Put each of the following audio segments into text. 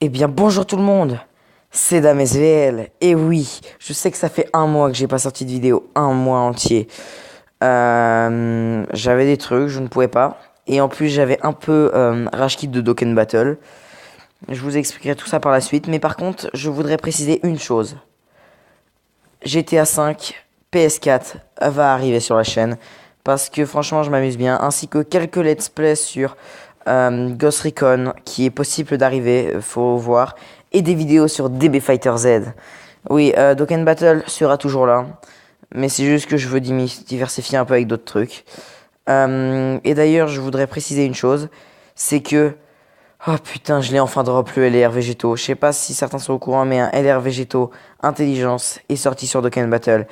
Eh bien, bonjour tout le monde, c'est Dame SVL. Et oui, je sais que ça fait un mois que j'ai pas sorti de vidéo, un mois entier. J'avais des trucs, je ne pouvais pas. Et en plus, j'avais un peu rage quit de Dokkan Battle. Je vous expliquerai tout ça par la suite. Mais par contre, je voudrais préciser une chose. GTA 5, PS4 va arriver sur la chaîne. Parce que franchement, je m'amuse bien. Ainsi que quelques let's play sur Ghost Recon qui est possible d'arriver, faut voir. Et des vidéos sur DB Fighter Z. Oui, Dokkan Battle sera toujours là. Mais c'est juste que je veux diversifier un peu avec d'autres trucs. Et d'ailleurs, je voudrais préciser une chose. C'est que... Oh putain, je l'ai enfin drop le LR Végétaux. Je sais pas si certains sont au courant, mais un LR Végétaux Intelligence est sorti sur Dokkan Battle.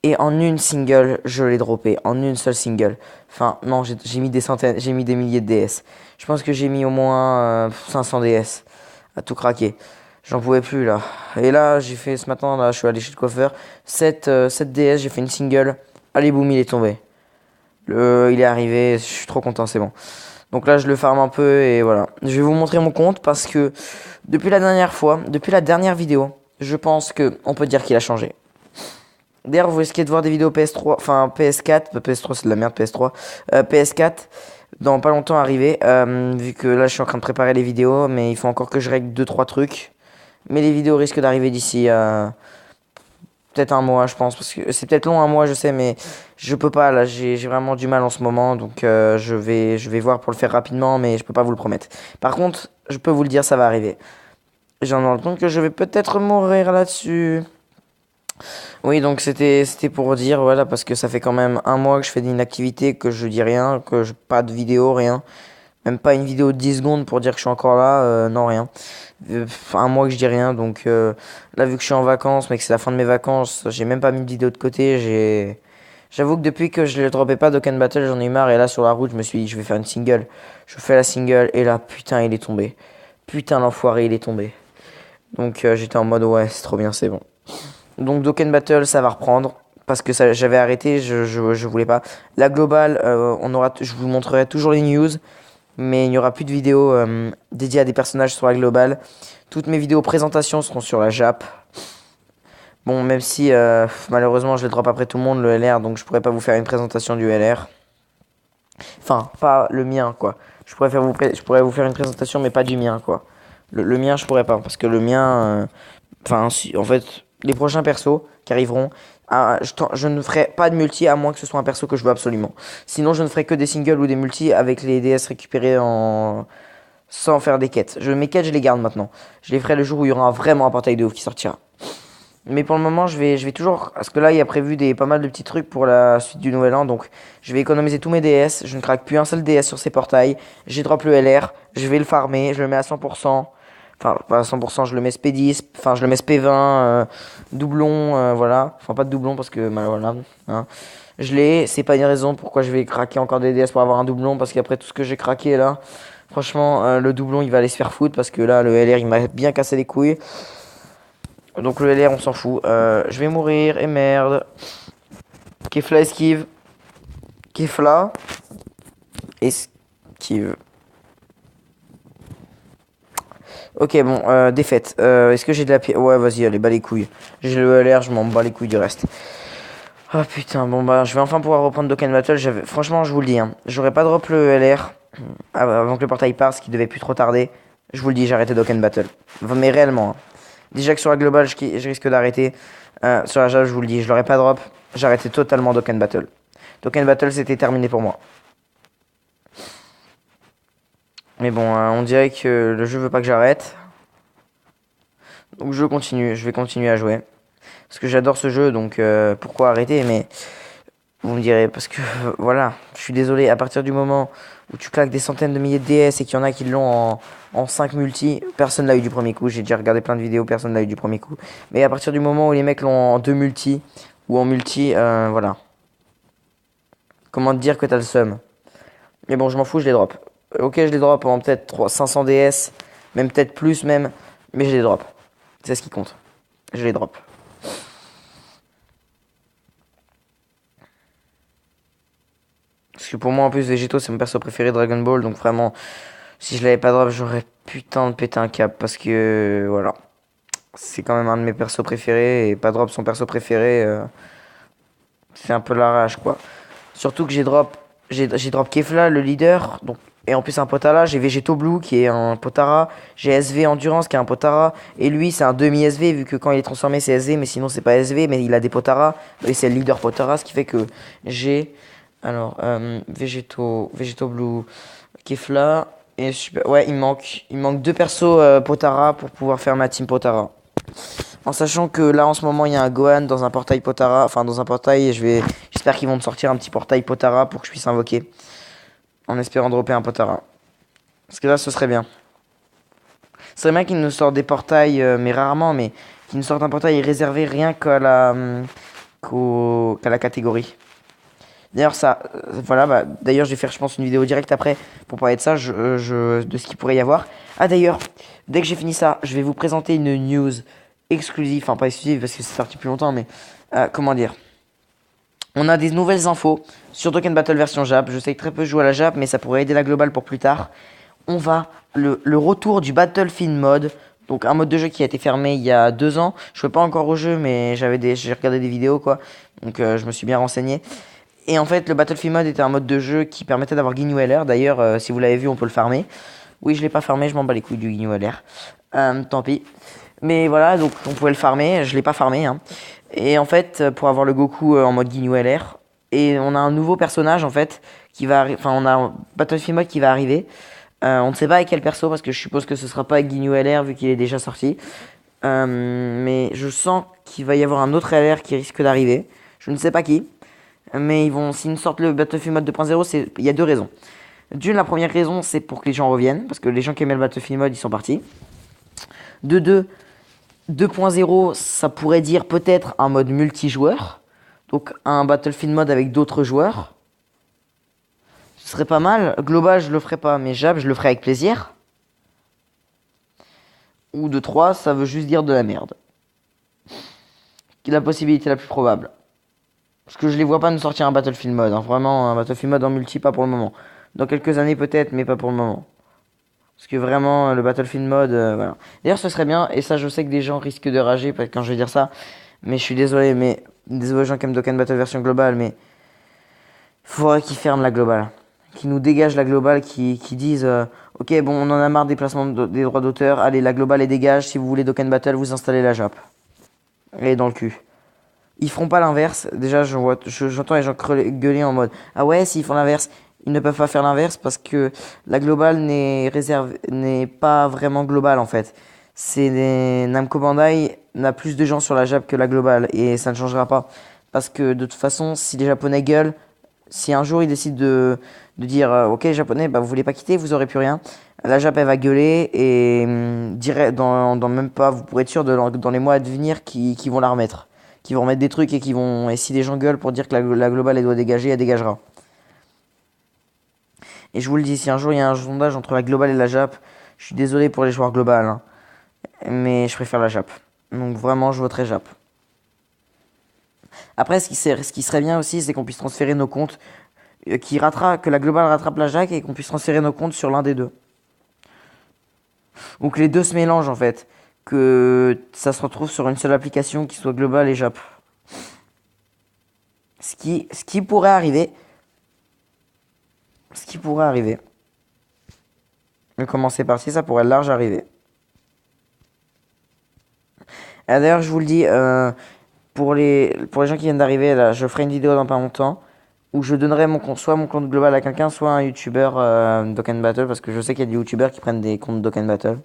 Et en une single, je l'ai droppé. En une seule single. Enfin, non, j'ai mis des centaines, j'ai mis des milliers de DS. Je pense que j'ai mis au moins 500 DS. À tout craquer. J'en pouvais plus là. Et là, j'ai fait ce matin, là, je suis allé chez le coiffeur. 7 DS, j'ai fait une single. Allez, boum, il est tombé. Il est arrivé, je suis trop content, c'est bon. Donc là, je le farm un peu et voilà. Je vais vous montrer mon compte parce que depuis la dernière fois, depuis la dernière vidéo, je pense que on peut dire qu'il a changé. D'ailleurs, vous risquez de voir des vidéos PS3, enfin PS4, PS3 c'est de la merde, PS3, PS4 dans pas longtemps arriver, vu que là je suis en train de préparer les vidéos, mais il faut encore que je règle deux trois trucs. Mais les vidéos risquent d'arriver d'ici peut-être un mois, je pense, parce que c'est peut-être long un mois, je sais, mais je peux pas, là j'ai vraiment du mal en ce moment, donc je vais voir pour le faire rapidement, mais je peux pas vous le promettre. Par contre, je peux vous le dire, ça va arriver. J'en ai compte que je vais peut-être mourir là-dessus. Oui, donc c'était pour dire, voilà, parce que ça fait quand même un mois que je fais de l'inactivité, que je dis rien, que je pas de vidéo, rien. Même pas une vidéo de 10 secondes pour dire que je suis encore là, non, rien. Un mois que je dis rien, donc là, vu que je suis en vacances, mais que c'est la fin de mes vacances, j'ai même pas mis de vidéo de côté, J'avoue que depuis que je ne dropais pas Dokkan Battle, j'en ai eu marre, et là, sur la route, je me suis dit, je vais faire une single. Je fais la single, et là, putain, il est tombé. Putain, l'enfoiré, il est tombé. Donc j'étais en mode, ouais, c'est trop bien, c'est bon. Donc Dokkan Battle, ça va reprendre. Parce que j'avais arrêté, je voulais pas. La globale, je vous montrerai toujours les news. Mais il n'y aura plus de vidéos dédiées à des personnages sur la globale. Toutes mes vidéos présentations seront sur la Jap. Bon, même si malheureusement je le drop après tout le monde, le LR, donc je pourrais pas vous faire une présentation du LR. Enfin, pas le mien, quoi. Je pourrais vous faire une présentation, mais pas du mien, quoi. Le mien, je pourrais pas, parce que le mien... Enfin, en fait, les prochains persos qui arriveront, je ne ferai pas de multi à moins que ce soit un perso que je veux absolument. Sinon, je ne ferai que des singles ou des multi avec les DS récupérés sans faire des quêtes. Mes quêtes, je les garde maintenant. Je les ferai le jour où il y aura vraiment un portail de ouf qui sortira. Mais pour le moment, je vais toujours. Parce que là, il y a prévu pas mal de petits trucs pour la suite du nouvel an. Donc, je vais économiser tous mes DS. Je ne craque plus un seul DS sur ces portails. J'ai drop le LR. Je vais le farmer. Je le mets à 100%. Enfin, pas à 100%, je le mets SP10. Enfin, je le mets SP20. Doublon. Voilà. Enfin, pas de doublon parce que. Bah, voilà. Hein. Je l'ai. C'est pas une raison pourquoi je vais craquer encore des DS pour avoir un doublon. Parce qu'après tout ce que j'ai craqué là. Franchement, le doublon, il va aller se faire foutre. Parce que là, le LR, il m'a bien cassé les couilles. Donc le LR on s'en fout. Je vais mourir et merde. Kefla esquive. Kefla esquive. Ok bon, défaite. Est-ce que j'ai de la pierre? Ouais vas-y, allez, bas les couilles. J'ai le LR, je m'en bats les couilles du reste. Ah putain, bon bah je vais enfin pouvoir reprendre Dokkan Battle. Franchement je vous le dis, hein, j'aurais pas drop le LR avant que le portail parte, ce qui devait plus trop tarder. Je vous le dis, j'ai arrêté Dokkan Battle. Mais réellement. Hein. Déjà que sur la globale, je risque d'arrêter. Sur la Java, je vous le dis, je l'aurais pas drop. J'arrêtais totalement Dokkan Battle. Dokkan Battle, c'était terminé pour moi. Mais bon, on dirait que le jeu veut pas que j'arrête. Donc je continue, je vais continuer à jouer. Parce que j'adore ce jeu, donc pourquoi arrêter? Mais vous me direz, parce que voilà, je suis désolé, à partir du moment où tu claques des centaines de milliers de DS et qu'il y en a qui l'ont en 5 multi, personne l'a eu du premier coup. J'ai déjà regardé plein de vidéos, personne l'a eu du premier coup. Mais à partir du moment où les mecs l'ont en 2 multi ou en multi, voilà. Comment te dire que t'as le seum? Mais bon, je m'en fous, je les drop. Ok, je les drop en peut-être 500 DS, même peut-être plus même, mais je les drop. C'est ce qui compte. Je les drop. Parce que pour moi, en plus, Végéto, c'est mon perso préféré de Dragon Ball, donc vraiment, si je l'avais pas drop, j'aurais putain de péter un câble parce que voilà. C'est quand même un de mes persos préférés et pas drop son perso préféré, c'est un peu la rage quoi. Surtout que j'ai drop Kefla, le leader, donc, et en plus un Potara, j'ai Vegeto Blue qui est un Potara, j'ai SV Endurance qui est un Potara, et lui c'est un demi-SV vu que quand il est transformé c'est SV, mais sinon c'est pas SV, mais il a des Potara, et c'est le leader Potara, ce qui fait que j'ai, alors, Vegeto Blue, Kefla, et ouais, il manque deux persos Potara pour pouvoir faire ma team Potara. En sachant que là en ce moment il y a un Gohan dans un portail Potara, enfin dans un portail et j'espère qu'ils vont me sortir un petit portail Potara pour que je puisse invoquer. En espérant dropper un Potara. Parce que là ce serait bien. Ce serait bien qu'ils nous sortent des portails, mais rarement, mais qu'ils nous sortent un portail réservé rien qu'à la catégorie. D'ailleurs ça, voilà, bah, d'ailleurs je vais faire je pense une vidéo directe après pour parler de ça, de ce qu'il pourrait y avoir. Ah d'ailleurs, dès que j'ai fini ça, je vais vous présenter une news exclusive, enfin pas exclusive parce que c'est sorti plus longtemps, mais comment dire. On a des nouvelles infos sur Dokkan Battle version Jap. Je sais que très peu jouent à la Jap, mais ça pourrait aider la globale pour plus tard. On va le retour du Battlefield mode, donc un mode de jeu qui a été fermé il y a 2 ans. Je ne jouais pas encore au jeu, mais j'ai regardé des vidéos quoi, donc je me suis bien renseigné. Et en fait, le Battlefield mode était un mode de jeu qui permettait d'avoir Guignou LR. D'ailleurs, si vous l'avez vu, on peut le farmer. Oui, je l'ai pas farmé, je m'en bats les couilles du Guignou LR. Tant pis. Mais voilà, donc on pouvait le farmer, je l'ai pas farmé. Hein. Et en fait, pour avoir le Goku en mode Guignou LR, et on a un nouveau personnage en fait qui va, enfin on a un Battlefield mode qui va arriver. On ne sait pas avec quel perso parce que je suppose que ce sera pas avec Guignou LR vu qu'il est déjà sorti. Mais je sens qu'il va y avoir un autre LR qui risque d'arriver. Je ne sais pas qui. Mais s'ils nous sortent le Battlefield mode 2.0, il y a deux raisons. D'une, la première raison, c'est pour que les gens reviennent, parce que les gens qui aimaient le Battlefield mode, ils sont partis. De deux, 2.0, ça pourrait dire peut-être un mode multijoueur. Donc un Battlefield mode avec d'autres joueurs. Ce serait pas mal. Global, je le ferai pas, mais Jab, je le ferai avec plaisir. Ou de 3, ça veut juste dire de la merde. La possibilité la plus probable. Parce que je les vois pas nous sortir un Battlefield mode. Hein. Vraiment, un Battlefield mode en multi, pas pour le moment. Dans quelques années peut-être, mais pas pour le moment. Parce que vraiment, le Battlefield mode, voilà. D'ailleurs, ce serait bien, et ça, je sais que des gens risquent de rager quand je vais dire ça. Mais je suis désolé, mais désolé aux gens qui aiment Dokkan Battle version globale, mais il faudrait qu'ils ferment la globale. Qu'ils nous dégagent la globale, qui disent ok, bon, on en a marre des placements des droits d'auteur. Allez, la globale est dégage. Si vous voulez Dokkan Battle, vous installez la Jap. Elle est dans le cul. Ils feront pas l'inverse. Déjà, j'entends les gens gueuler en mode ah ouais, s'ils font l'inverse, ils ne peuvent pas faire l'inverse parce que la globale n'est pas vraiment globale en fait. Namco Bandai n'a plus de gens sur la Jap que la globale et ça ne changera pas. Parce que de toute façon, si les Japonais gueulent, si un jour ils décident de dire ok les Japonais, bah, vous voulez pas quitter, vous aurez plus rien. La Jap elle va gueuler et dans même pas, vous pourrez être sûr dans les mois à venir qui vont la remettre. Qui vont remettre des trucs et si les gens gueulent pour dire que la globale elle doit dégager, elle dégagera. Et je vous le dis, si un jour il y a un sondage entre la globale et la Jap, je suis désolé pour les joueurs globales, hein, mais je préfère la Jap. Donc vraiment, je voterai Jap. Après, ce qui serait bien aussi, c'est qu'on puisse transférer nos comptes, que la globale rattrape la Jap et qu'on puisse transférer nos comptes sur l'un des deux. Ou que les deux se mélangent en fait. Que ça se retrouve sur une seule application qui soit globale et Jap. Ce qui pourrait arriver. Ce qui pourrait arriver. Mais commencer par ci, ça pourrait large arriver. Et d'ailleurs, je vous le dis, pour les gens qui viennent d'arriver, là, je ferai une vidéo dans pas longtemps où je donnerai soit mon compte global à quelqu'un, soit un youtubeur Dokkan Battle, parce que je sais qu'il y a des youtubeurs qui prennent des comptes Dokkan Battle.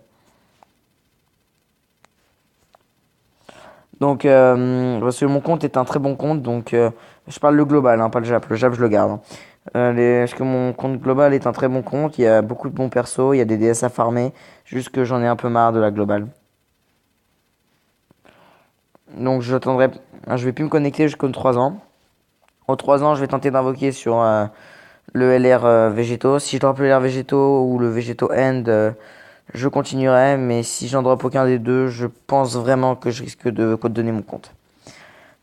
Donc, parce que mon compte est un très bon compte, donc je parle le global, hein, pas le Jap. Le Jap, je le garde. Hein. Parce que mon compte global est un très bon compte, il y a beaucoup de bons persos, il y a des DS à farmer, juste que j'en ai un peu marre de la globale. Donc je vais plus me connecter jusqu'aux 3 ans. Aux 3 ans, je vais tenter d'invoquer sur le LR Végétaux. Si je drop le LR Végétaux ou le Végétaux End, je continuerai. Mais si j'en drop aucun des deux, je pense vraiment que je risque de donner mon compte.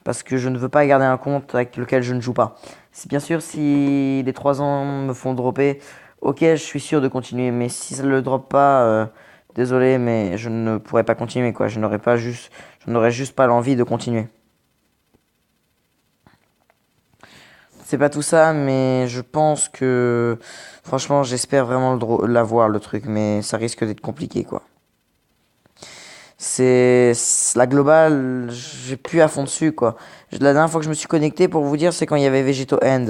Parce que je ne veux pas garder un compte avec lequel je ne joue pas. Bien sûr, si les 3 ans me font dropper, ok, je suis sûr de continuer. Mais si ça ne le drop pas, désolé, mais je ne pourrais pas continuer, quoi. Je n'aurais juste pas l'envie de continuer. C'est pas tout ça, mais je pense que, franchement, j'espère vraiment l'avoir, le truc, mais ça risque d'être compliqué, quoi. La globale, j'ai plus à fond dessus, quoi. La dernière fois que je me suis connecté, pour vous dire, c'est quand il y avait Vegeto End.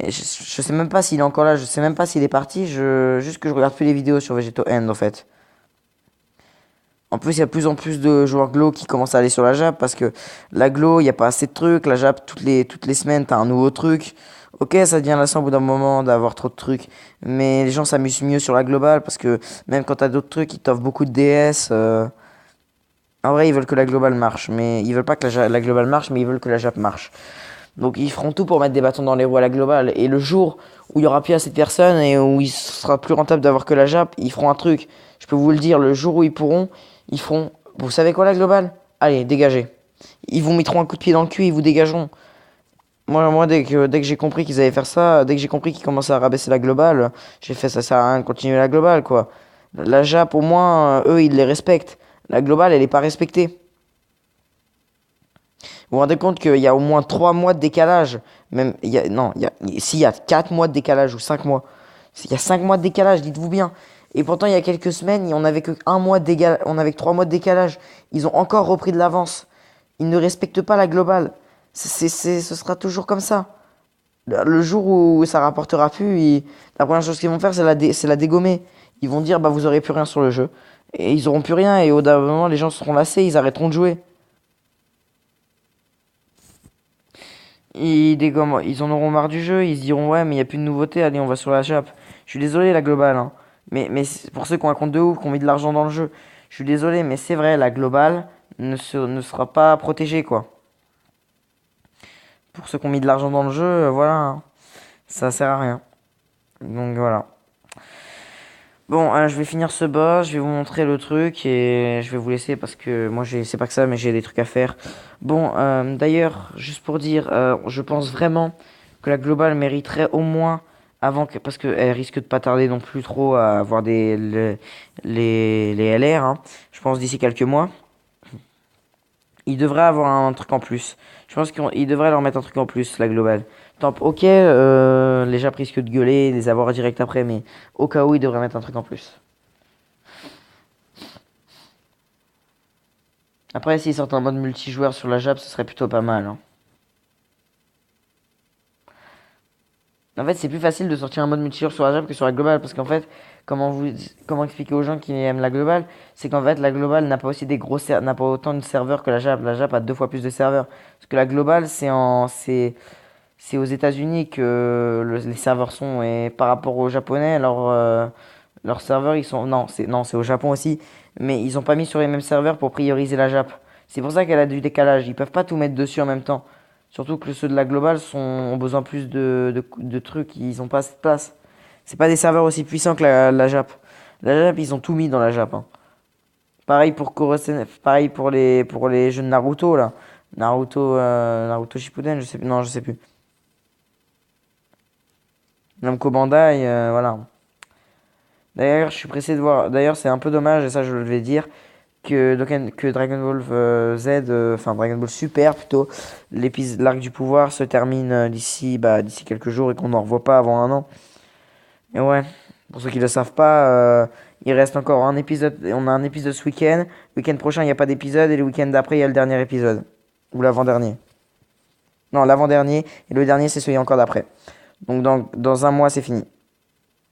Et je sais même pas s'il est encore là, je sais même pas s'il est parti, juste que je regarde plus les vidéos sur Vegeto End, en fait. En plus, il y a de plus en plus de joueurs Glo qui commencent à aller sur la Jap parce que la Glo, il n'y a pas assez de trucs. La Jap, toutes les semaines, t'as un nouveau truc. Ok, ça devient lassant au bout d'un moment d'avoir trop de trucs. Mais les gens s'amusent mieux sur la globale parce que même quand t'as d'autres trucs, ils t'offrent beaucoup de DS. En vrai, ils veulent que la globale marche. Mais ils veulent pas que la globale marche, mais ils veulent que la Jap marche. Donc ils feront tout pour mettre des bâtons dans les roues à la globale. Et le jour où il y aura plus assez de personnes et où il sera plus rentable d'avoir que la Jap, ils feront un truc. Je peux vous le dire, le jour où ils pourront, ils feront. Vous savez quoi la globale? Allez, dégagez. Ils vous mettront un coup de pied dans le cul et ils vous dégageront. Moi dès que j'ai compris qu'ils allaient faire ça, dès que j'ai compris qu'ils commençaient à rabaisser la globale, j'ai fait ça sert à rien de continuer la globale quoi. La Jap au moins, eux ils les respectent. La globale elle est pas respectée. Vous vous rendez compte qu'il y a au moins 3 mois de décalage. Même, non, s'il y a 4 mois de décalage ou 5 mois. Il y a 5 mois de décalage, dites-vous bien. Et pourtant, il y a quelques semaines, on avait que 1 mois de décalage, on avait que 3 mois de décalage. Ils ont encore repris de l'avance. Ils ne respectent pas la globale. Ce sera toujours comme ça. Le jour où ça rapportera plus, la première chose qu'ils vont faire, c'est la dégommer. Ils vont dire, bah, vous aurez plus rien sur le jeu. Et ils auront plus rien. Et au bout d'un moment, les gens seront lassés, ils arrêteront de jouer. Ils en auront marre du jeu, ils se diront ouais mais il n'y a plus de nouveautés, allez on va sur la Jap. Je suis désolé la globale, hein. Mais pour ceux qui ont un compte de ouf, qui ont mis de l'argent dans le jeu, je suis désolé mais c'est vrai, la globale ne sera pas protégée quoi. Pour ceux qui ont mis de l'argent dans le jeu, voilà, hein. Ça sert à rien. Donc voilà. Bon, je vais finir ce boss, je vais vous montrer le truc et je vais vous laisser parce que moi c'est pas que ça, mais j'ai des trucs à faire. Bon, d'ailleurs, juste pour dire, je pense vraiment que la globale mériterait au moins parce qu'elle risque de pas tarder non plus trop à avoir les LR, hein. Je pense d'ici quelques mois. Il devrait avoir un truc en plus. Je pense qu'il devrait leur mettre un truc en plus, la globale. Tant, ok, les gens risquent de gueuler, les avoir direct après, mais au cas où, ils devraient mettre un truc en plus. Après, s'ils sortent un mode multijoueur sur la Jap, ce serait plutôt pas mal, hein. En fait, c'est plus facile de sortir un mode multijoueur sur la Jap que sur la globale, parce qu'en fait, comment expliquer aux gens qui aiment la globale, c'est qu'en fait, la globale n'a pas aussi n'a pas autant de serveurs que la Jap. La Jap a 2 fois plus de serveurs. Parce que la globale, c'est aux États-Unis que les serveurs sont. Et par rapport aux Japonais, leurs serveurs, ils sont. Non, c'est au Japon aussi. Mais ils ont pas mis sur les mêmes serveurs pour prioriser la Jap. C'est pour ça qu'elle a du décalage. Ils peuvent pas tout mettre dessus en même temps. Surtout que ceux de la globale ont besoin plus de trucs. Ils ont pas assez de place. C'est pas des serveurs aussi puissants que la Jap. La Jap, ils ont tout mis dans la Jap, hein. Pareil pour pareil pour les jeux de Naruto là. Naruto Shippuden, je sais plus. Non, je sais plus. Namco Bandai, voilà. D'ailleurs, je suis pressé de voir. D'ailleurs, c'est un peu dommage, et ça je vais dire, que Dragon Ball Z, enfin Dragon Ball Super plutôt, l'arc du pouvoir se termine d'ici quelques jours et qu'on n'en revoit pas avant un an. Et ouais, pour ceux qui ne le savent pas, il reste encore un épisode. On a un épisode ce week-end. Le week-end prochain, il n'y a pas d'épisode. Et le week-end d'après, il y a le dernier épisode. Ou l'avant-dernier. Non, l'avant-dernier. Et le dernier, c'est celui encore d'après. Donc dans un mois, c'est fini.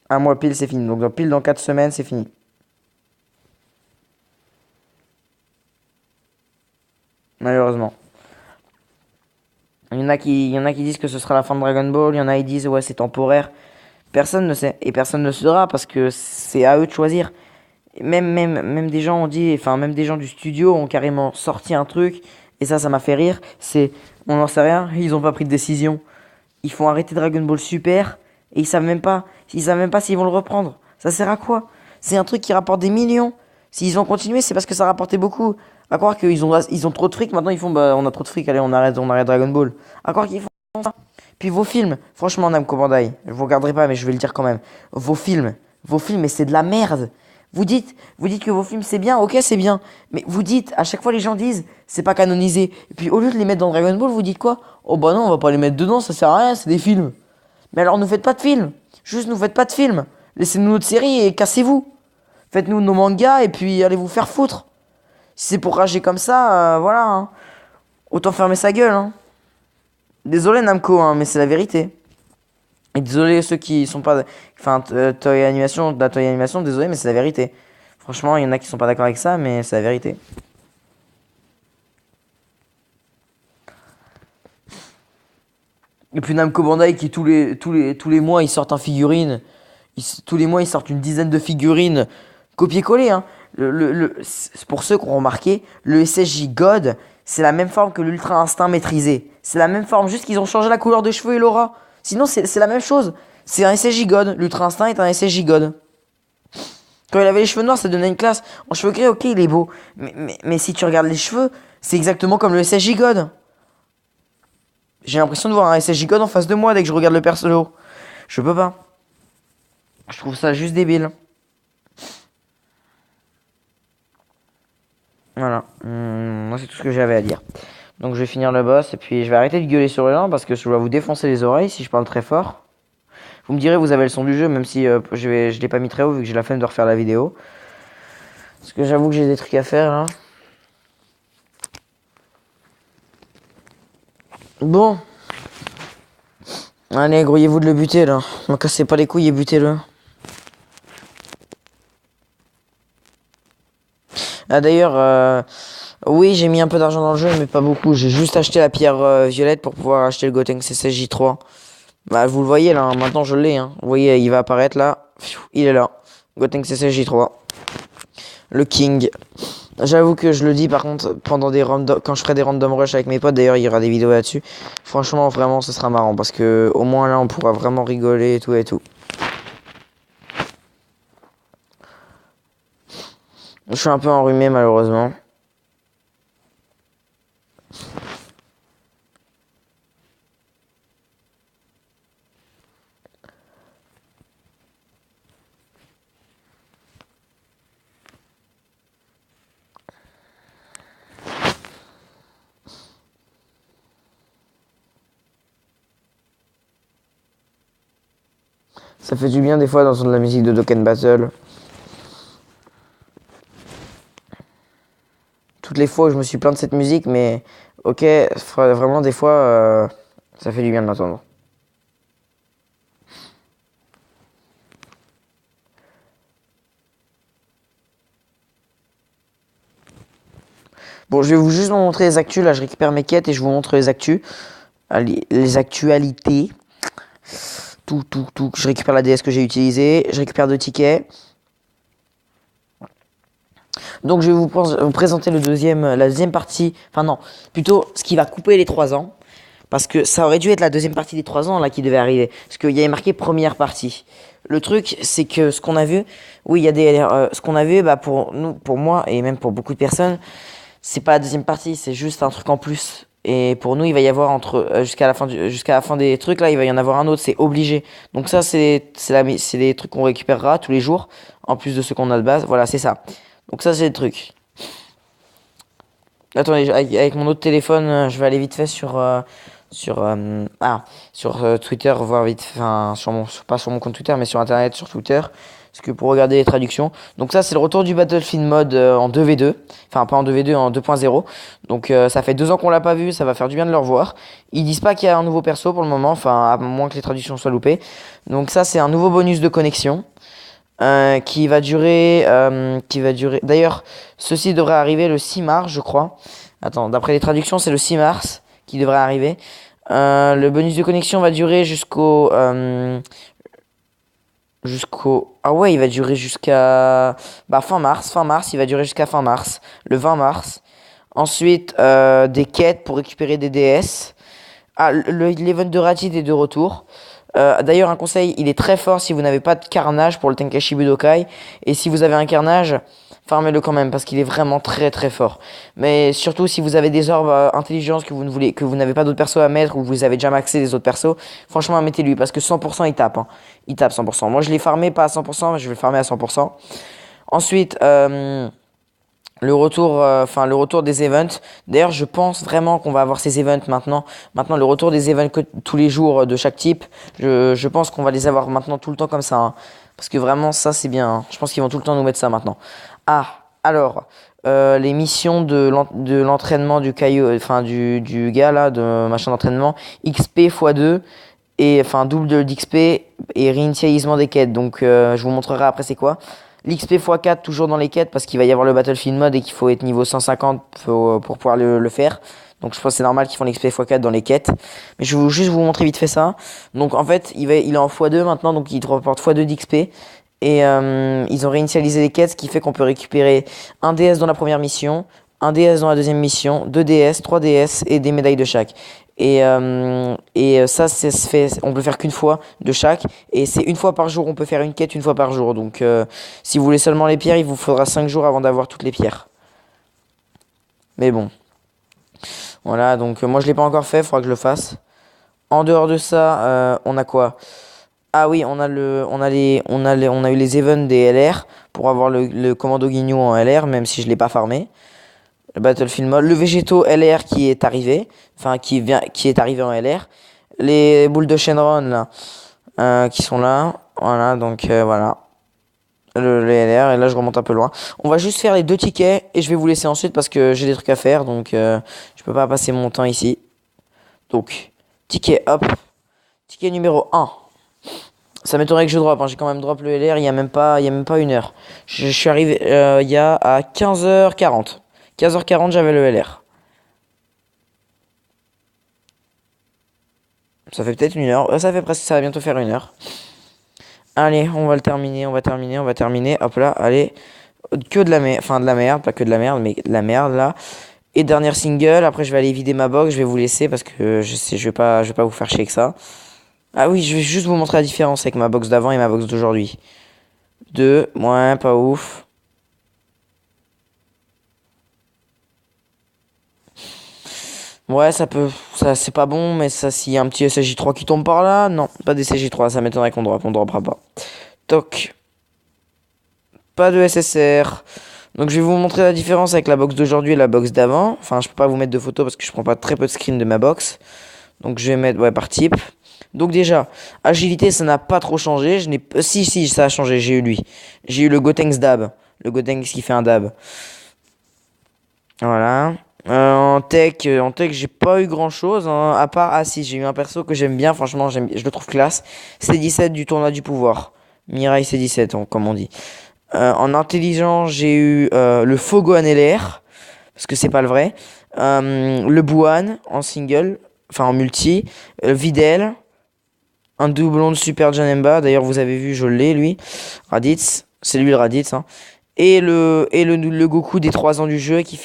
Un mois pile, c'est fini. Donc pile dans 4 semaines, c'est fini. Malheureusement. Il y en a qui disent que ce sera la fin de Dragon Ball. Il y en a qui disent ouais, c'est temporaire. Personne ne sait. Et personne ne saura parce que c'est à eux de choisir. Même des gens ont dit, enfin, même des gens du studio ont carrément sorti un truc. Et ça m'a fait rire. On n'en sait rien. Ils ont pas pris de décision. Ils font arrêter Dragon Ball Super. Et ils savent même pas s'ils vont le reprendre. Ça sert à quoi? C'est un truc qui rapporte des millions. S'ils ont continué, c'est parce que ça rapportait beaucoup. À croire ils ont trop de fric, maintenant ils font bah on a trop de fric, allez on arrête Dragon Ball. À croire qu'ils font ça. Puis vos films, franchement Namco Bandai, je vous regarderai pas mais je vais le dire quand même. Vos films, mais c'est de la merde. Vous dites que vos films c'est bien, ok c'est bien. Mais vous dites, à chaque fois les gens disent, c'est pas canonisé. Et puis au lieu de les mettre dans Dragon Ball, vous dites quoi? Oh bah non, on va pas les mettre dedans, ça sert à rien, c'est des films. Mais alors ne faites pas de films. Juste nous faites pas de films. Laissez-nous notre série et cassez-vous. Faites-nous nos mangas et puis allez vous faire foutre. Si c'est pour rager comme ça, voilà, hein. Autant fermer sa gueule, hein. Désolé Namco, hein, mais c'est la vérité. Et désolé ceux qui sont pas... Enfin, Toei Animation, de la Toei Animation, désolé, mais c'est la vérité. Franchement, il y en a qui sont pas d'accord avec ça, mais c'est la vérité. Et puis Namco Bandai qui tous les mois ils sortent un figurine. Tous les mois ils sortent une dizaine de figurines copier-coller, hein. Pour ceux qui ont remarqué, le SSJ God, c'est la même forme que l'Ultra Instinct maîtrisé. C'est la même forme, juste qu'ils ont changé la couleur de cheveux et l'aura. Sinon, c'est la même chose. C'est un SSJ God. L'Ultra Instinct est un SSJ God. Quand il avait les cheveux noirs, ça donnait une classe. En cheveux gris, ok, il est beau. Mais si tu regardes les cheveux, c'est exactement comme le SSJ God. J'ai l'impression de voir un SSJ God en face de moi dès que je regarde le perso. Je peux pas. Je trouve ça juste débile. Voilà. Moi, c'est tout ce que j'avais à dire. Donc, je vais finir le boss et puis je vais arrêter de gueuler sur les gens parce que je dois vous défoncer les oreilles si je parle très fort. Vous me direz, vous avez le son du jeu, même si je l'ai pas mis très haut vu que j'ai la flemme de refaire la vidéo. Parce que j'avoue que j'ai des trucs à faire là. Bon. Allez, grouillez-vous de le buter là. Ne cassez pas les couilles et butez-le. Ah d'ailleurs, oui, j'ai mis un peu d'argent dans le jeu, mais pas beaucoup. J'ai juste acheté la pierre violette pour pouvoir acheter le Gotenks CCJ3. Bah, vous le voyez là, hein, maintenant je l'ai. Hein. Vous voyez, il va apparaître là. Il est là. Gotenks CCJ3. Le King. J'avoue que je le dis par contre, pendant des quand je ferai des random rush avec mes potes, d'ailleurs il y aura des vidéos là-dessus. Franchement, vraiment, ce sera marrant parce que au moins là, on pourra vraiment rigoler et tout et tout. Je suis un peu enrhumé malheureusement. Ça fait du bien des fois d'entendre la musique de Dokkan Battle. Toutes les fois où je me suis plaint de cette musique, mais ok, vraiment des fois, ça fait du bien de l'entendre. Bon, je vais vous juste vous montrer les actus. Là, je récupère mes quêtes et je vous montre les actus. Les actualités. Tout. Je récupère la DS que j'ai utilisée. Je récupère 2 tickets. Donc, je vais vous présenter la deuxième partie. Enfin, non. Plutôt, ce qui va couper les 3 ans. Parce que ça aurait dû être la deuxième partie des 3 ans là qui devait arriver. Parce qu'il y avait marqué première partie. Le truc, c'est que ce qu'on a vu. Oui, il y a des. Ce qu'on a vu, bah, pour nous, pour moi et même pour beaucoup de personnes. C'est pas la deuxième partie, c'est juste un truc en plus. Et pour nous, il va y avoir jusqu'à la fin des trucs là, il va y en avoir un autre, c'est obligé. Donc ça, c'est des trucs qu'on récupérera tous les jours, en plus de ceux qu'on a de base. Voilà, c'est ça. Donc ça, c'est des trucs. Attendez, avec mon autre téléphone, je vais aller vite fait sur Twitter, voir vite, enfin pas sur mon compte Twitter, mais sur Internet, sur Twitter. Parce que pour regarder les traductions. Donc ça, c'est le retour du Battlefield mode en 2v2. Enfin, pas en 2v2, en 2.0. Donc ça fait 2 ans qu'on l'a pas vu, ça va faire du bien de le revoir. Ils disent pas qu'il y a un nouveau perso pour le moment, enfin, à moins que les traductions soient loupées. Donc ça, c'est un nouveau bonus de connexion. Qui va durer. D'ailleurs, ceci devrait arriver le 6 mars, je crois. Attends, d'après les traductions, c'est le 6 mars qui devrait arriver. Le bonus de connexion va durer ah ouais, il va durer jusqu'à fin mars. Fin mars, il va durer jusqu'à fin mars. Le 20 mars. Ensuite, des quêtes pour récupérer des DS. Ah, l'event de Ratchet est de retour. D'ailleurs, un conseil, il est très fort si vous n'avez pas de carnage pour le Tenkaichi Budokai. Et si vous avez un carnage, farmez-le quand même parce qu'il est vraiment très très fort. Mais surtout si vous avez des orbes intelligence que vous n'avez pas d'autres persos à mettre ou vous avez déjà maxé les autres persos, franchement mettez-lui parce que 100% il tape. Hein. Il tape 100%. Moi je l'ai farmé pas à 100%, mais je vais le farmer à 100%. Ensuite, le retour des events. D'ailleurs, je pense vraiment qu'on va avoir ces events maintenant. Maintenant, le retour des events tous les jours de chaque type. Je pense qu'on va les avoir maintenant tout le temps comme ça, hein. Parce que vraiment, ça, c'est bien, hein. Je pense qu'ils vont tout le temps nous mettre ça maintenant. Ah, alors, les missions de l'entraînement du caillou, enfin, du gars là, de machin d'entraînement, XP x2, et enfin, double d'XP et réinitialisement des quêtes. Donc, je vous montrerai après c'est quoi. L'XP x4 toujours dans les quêtes parce qu'il va y avoir le Battlefield mode et qu'il faut être niveau 150 pour pouvoir le faire. Donc je pense que c'est normal qu'ils font l'XP x4 dans les quêtes. Mais je vais juste vous montrer vite fait ça. Donc en fait il est en x2 maintenant, donc il te rapporte x2 d'XP. Et ils ont réinitialisé les quêtes, ce qui fait qu'on peut récupérer un DS dans la première mission, un DS dans la deuxième mission, 2 DS, 3 DS et des médailles de chaque. Ça, on peut faire qu'une fois de chaque. Et c'est une fois par jour, on peut faire une quête une fois par jour. Donc si vous voulez seulement les pierres, il vous faudra 5 jours avant d'avoir toutes les pierres. Mais bon. Voilà, donc moi je l'ai pas encore fait, il faudra que je le fasse. En dehors de ça, on a quoi? Ah oui, on a eu les events des LR pour avoir le commando guignou en LR, même si je l'ai pas farmé. Le Battlefield Mode, le Végéto LR qui est arrivé, enfin qui est arrivé en LR. Les boules de Shenron là, qui sont là. Voilà, donc voilà. Le LR, et là je remonte un peu loin. On va juste faire les 2 tickets et je vais vous laisser ensuite parce que j'ai des trucs à faire, donc je peux pas passer mon temps ici. Donc, ticket hop. Ticket numéro 1. Ça m'étonnerait que je drop, hein. J'ai quand même drop le LR il y a même pas une heure. Je suis arrivé il y a à 15h40. 15h40 j'avais le LR. Ça fait peut-être une heure. Ça fait presque, ça va bientôt faire une heure. Allez, on va le terminer, on va terminer, on va terminer. Hop là, allez. Que de la merde, enfin de la merde, pas que de la merde, mais de la merde là. Et dernière single, après je vais aller vider ma box, je vais vous laisser parce que je vais pas vous faire chier avec ça. Ah oui, je vais juste vous montrer la différence avec ma box d'avant et ma box d'aujourd'hui. Deux, ouais, pas ouf. Ouais, ça c'est pas bon, mais ça, s'il y a un petit SJ3 qui tombe par là, non, pas des SJ3, ça m'étonnerait on droppera pas. Toc, pas de SSR. Donc je vais vous montrer la différence avec la box d'aujourd'hui et la box d'avant. Enfin, je peux pas vous mettre de photos parce que je prends pas très peu de screen de ma box. Donc je vais mettre, ouais, par type. Donc déjà, agilité, ça n'a pas trop changé. Si, ça a changé, j'ai eu lui. J'ai eu le Gotenks Dab. Le Gotenks qui fait un dab. Voilà. En tech, j'ai pas eu grand chose, hein, à part, ah si, j'ai eu un perso que j'aime bien, franchement, je le trouve classe. C17 du tournoi du pouvoir. Mirai C17, comme on dit. En intelligent, j'ai eu le Fogohan LR, parce que c'est pas le vrai. Le Buan en single, enfin en multi. Videl, un doublon de Super Janemba. D'ailleurs, vous avez vu, je l'ai, lui. Raditz, c'est lui le Raditz, hein. Et le Goku des 3 ans du jeu qui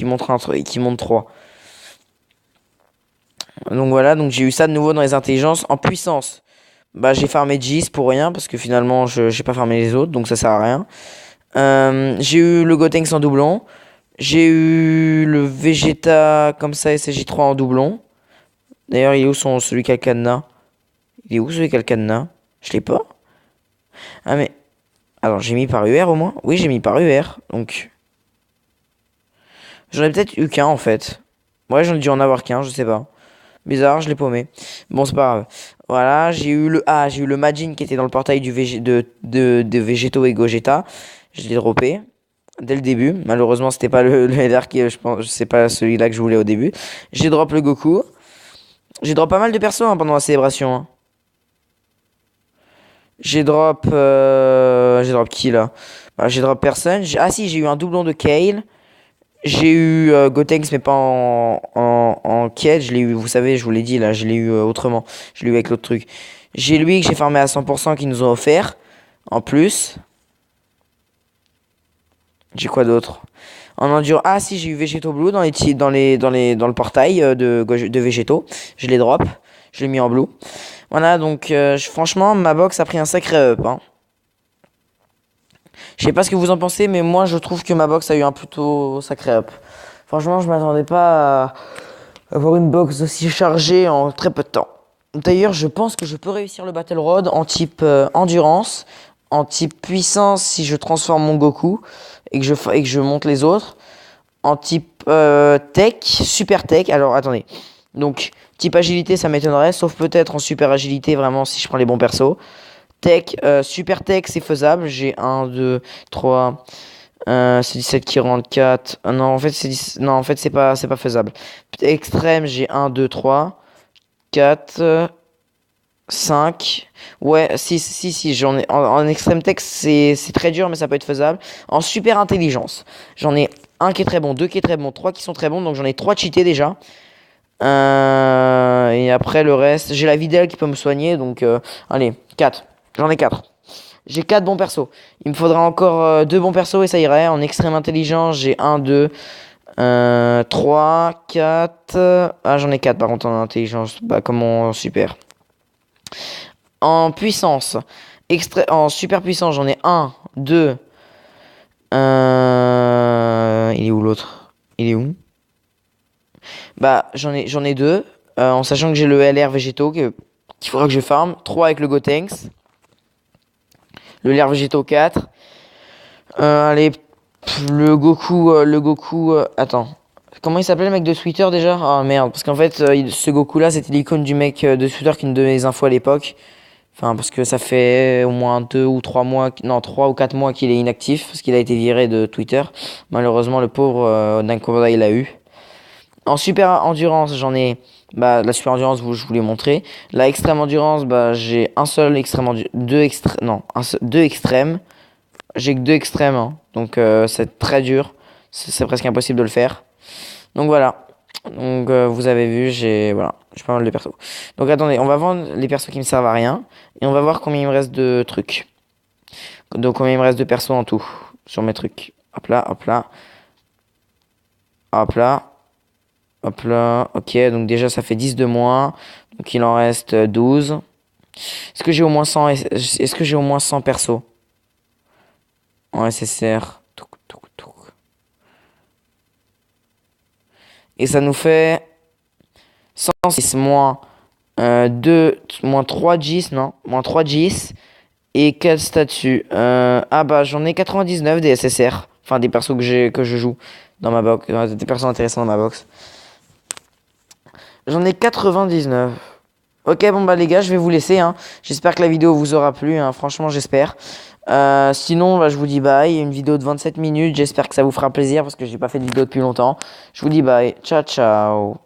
montre qui monte 3. Donc voilà, donc j'ai eu ça de nouveau dans les intelligences. En puissance, bah j'ai farmé Jis pour rien parce que finalement j'ai pas farmé les autres, donc ça sert à rien. J'ai eu le Gotenks en doublon. J'ai eu le Vegeta comme ça SJ3 en doublon. D'ailleurs, il est où celui qui a le cadenas? Il est où celui qui a le cadenas? Je l'ai pas. Ah mais alors, j'ai mis par UR au moins? Oui, j'ai mis par UR. Donc, j'en ai peut-être eu qu'un en fait. Ouais, j'en ai dû en avoir qu'un, je sais pas. Bizarre, je l'ai paumé. Bon, c'est pas grave. Voilà, j'ai eu le Majin qui était dans le portail de Végéto et Gogeta. Je l'ai droppé dès le début. Malheureusement, c'était pas le LR qui, je pense, c'est pas celui-là que je voulais au début. J'ai drop le Goku. J'ai drop pas mal de persos, hein, pendant la célébration, hein. J'ai drop qui là? Bah, j'ai drop personne. Ah si, j'ai eu un doublon de Kale. J'ai eu Gotenks mais pas en quête. Je l'ai eu, vous savez, je vous l'ai dit là, je l'ai eu autrement. Je l'ai eu avec l'autre truc. J'ai lui que j'ai farmé à 100% qu'ils nous ont offert. En plus. J'ai quoi d'autre? En endure. Ah si, j'ai eu Végéto Blue dans le portail de Végéto. Je l'ai drop. Je l'ai mis en blue. Voilà, donc franchement, ma box a pris un sacré up, hein. Je sais pas ce que vous en pensez, mais moi je trouve que ma box a eu un plutôt sacré up. Franchement, je m'attendais pas à avoir une box aussi chargée en très peu de temps. D'ailleurs, je pense que je peux réussir le Battle Road en type endurance, En type puissance, si je transforme mon Goku et que je monte les autres. En type tech, super tech. Alors attendez. Donc type agilité, ça m'étonnerait. Sauf peut-être en super agilité, vraiment, si je prends les bons persos. Tech, super tech, c'est faisable. J'ai 1, 2, 3. C'est 17 qui rentre 4. Non, en fait, non, en fait, c'est pas faisable. Extrême, j'ai 1, 2, 3, 4, 5. Ouais, si, j'en ai. En extrême tech, c'est très dur, mais ça peut être faisable. En super intelligence, j'en ai un qui est très bon, deux qui est très bon, trois qui sont très bons, donc j'en ai trois cheatés déjà. Et après, le reste, j'ai la Videl qui peut me soigner, donc allez, 4. J'en ai 4. J'ai 4 bons persos. Il me faudra encore 2 bons persos et ça irait. En extrême intelligence, j'ai 1, 2, 3, 4. Ah, j'en ai 4 par contre en intelligence. Bah, comment super. En puissance, en super puissance, j'en ai 1, 2. Il est où l'autre? Il est où? Bah, j'en ai 2. En sachant que j'ai le LR végétaux qu'il faudra que je farm. 3 avec le Gotenks. Le LR végétaux 4. Allez, le Goku, attends. Comment il s'appelait le mec de Twitter déjà? Ah merde, parce qu'en fait, ce Goku là, c'était l'icône du mec de Twitter qui nous donnait les infos à l'époque. Enfin, parce que ça fait au moins 2 ou 3 mois, non, 3 ou 4 mois qu'il est inactif, parce qu'il a été viré de Twitter. Malheureusement, le pauvre Nakoda, il l'a eu. En super endurance, j'en ai. Bah, la super endurance, je vous l'ai montré. La extrême endurance, bah, j'ai un seul extrême deux extrêmes. J'ai que deux extrêmes, hein. Donc c'est très dur. C'est presque impossible de le faire. Donc voilà. Donc vous avez vu, j'ai pas mal de persos. Donc attendez, on va vendre les persos qui me servent à rien. Et on va voir combien il me reste de trucs. Donc combien il me reste de persos en tout sur mes trucs. Hop là, hop là. Hop là. Hop là. Ok, donc déjà ça fait 10 de moins. Donc il en reste 12. Est-ce que j'ai au moins 100 Est-ce que j'ai au moins 100 persos en SSR? Et ça nous fait 106 moins 2, moins 3 Gis, non? Moins 3 Gis. Et quel statut? Ah bah j'en ai 99 des SSR. Enfin des persos que je joue dans ma box. Des persos intéressants dans ma box. J'en ai 99. Ok, bon bah les gars, je vais vous laisser, hein. J'espère que la vidéo vous aura plu, hein. Franchement, j'espère. Sinon, bah, je vous dis bye. Une vidéo de 27 minutes. J'espère que ça vous fera plaisir parce que j'ai pas fait de vidéo depuis longtemps. Je vous dis bye. Ciao, ciao.